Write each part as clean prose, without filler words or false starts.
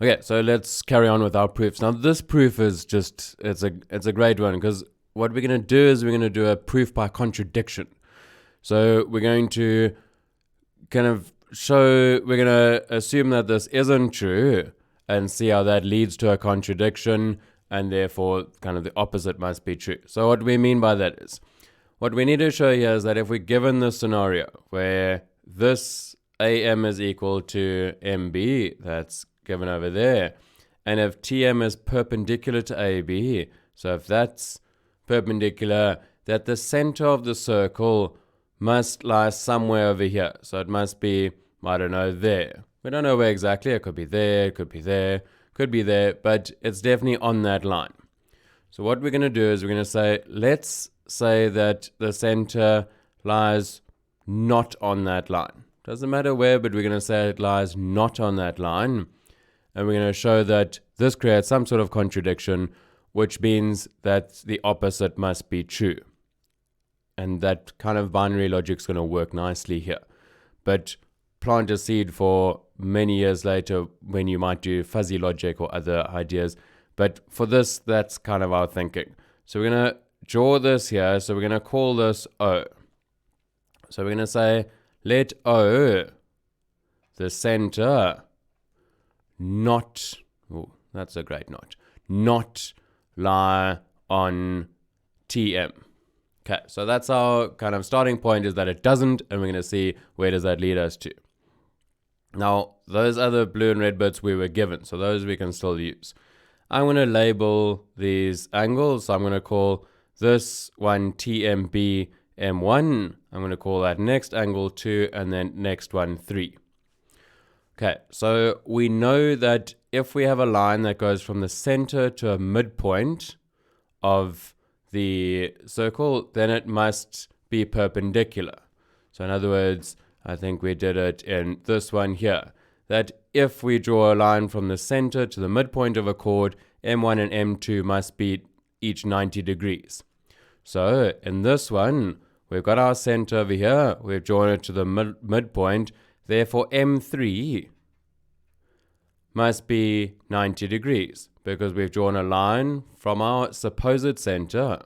Okay, so let's carry on with our proofs. Now, this proof is just, it's a great one, because what we're going to do is we're going to do a proof by contradiction. So we're going to kind of we're going to assume that this isn't true and see how that leads to a contradiction, and therefore kind of the opposite must be true. So what we mean by that is, what we need to show here is that if we're given this scenario where this AM is equal to MB, that's given over there, and if TM is perpendicular to AB, so if that's perpendicular, that the center of the circle must lie somewhere over here. So it must be, I don't know, there. We don't know where exactly. It could be there, it could be there, could be there, but it's definitely on that line. So what we're going to do is we're going to say, let's say that the center lies not on that line. Doesn't matter where, but we're going to say it lies not on that line. And we're going to show that this creates some sort of contradiction, which means that the opposite must be true. And that kind of binary logic is going to work nicely here. But plant a seed for many years later when you might do fuzzy logic or other ideas. But for this, that's kind of our thinking. So we're going to draw this here. So we're going to call this O. So we're going to say, let O, the center, not, oh, that's a great not lie on TM. Okay, so that's our kind of starting point, is that it doesn't, and we're going to see where does that lead us to. Now, those other blue and red bits we were given, so those we can still use. I'm going to label these angles, so I'm going to call this one TMB M1, I'm going to call that next angle 2, and then next one 3. Okay, so we know that if we have a line that goes from the center to a midpoint of the circle, then it must be perpendicular. So in other words, I think we did it in this one here, that if we draw a line from the center to the midpoint of a chord, M1 and M2 must be each 90 degrees. So in this one, we've got our center over here, we've drawn it to the midpoint, therefore M3 must be 90 degrees, because we've drawn a line from our supposed center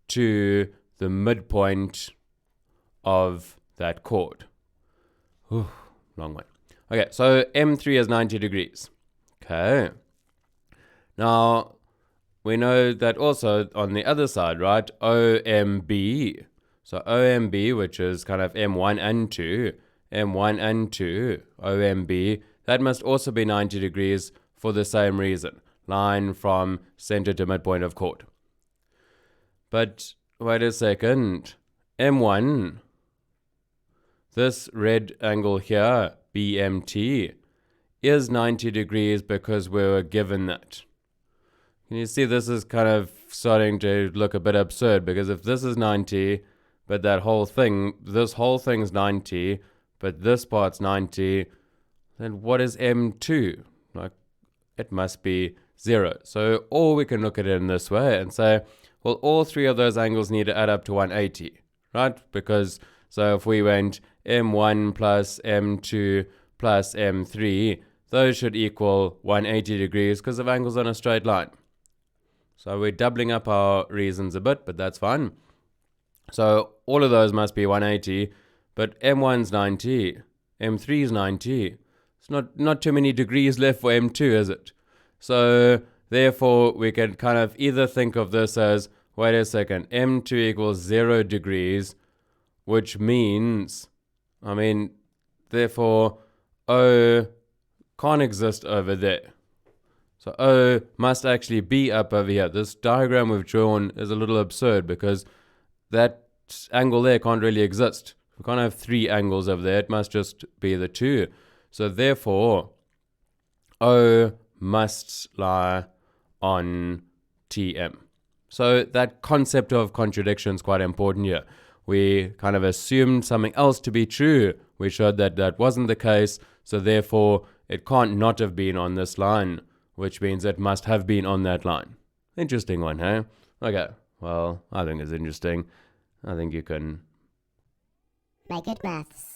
to the midpoint of that chord. Ooh, long one. Okay, so M3 is 90 degrees. Okay. Now, we know that also on the other side, right? OMB. So OMB, which is kind of M1 and 2, OMB, that must also be 90 degrees for the same reason. Line from center to midpoint of chord. But wait a second. M1, this red angle here, BMT, is 90 degrees because we were given that. Can you see this is kind of starting to look a bit absurd, because if this is 90, but this whole thing's 90, but this part's 90, then what is M2? Like, it must be 0. So, or we can look at it in this way and say, well, all three of those angles need to add up to 180, right? Because, so if we went M1 plus M2 plus M3, those should equal 180 degrees because of angles on a straight line. So we're doubling up our reasons a bit, but that's fine. So all of those must be 180, but M1's 90, M3's 90. It's not too many degrees left for M2, is it? So therefore, we can kind of either think of this as, wait a second, M2 equals 0 degrees, which means, therefore, O can't exist over there. So O must actually be up over here. This diagram we've drawn is a little absurd because that angle there can't really exist. We can't have three angles over there. It must just be the two. So therefore, O must lie on TM. So that concept of contradiction is quite important here. We kind of assumed something else to be true. We showed that that wasn't the case. So therefore, it can't not have been on this line, which means it must have been on that line. Interesting one, hey? Okay, well, I think it's interesting. I think you can make it maths.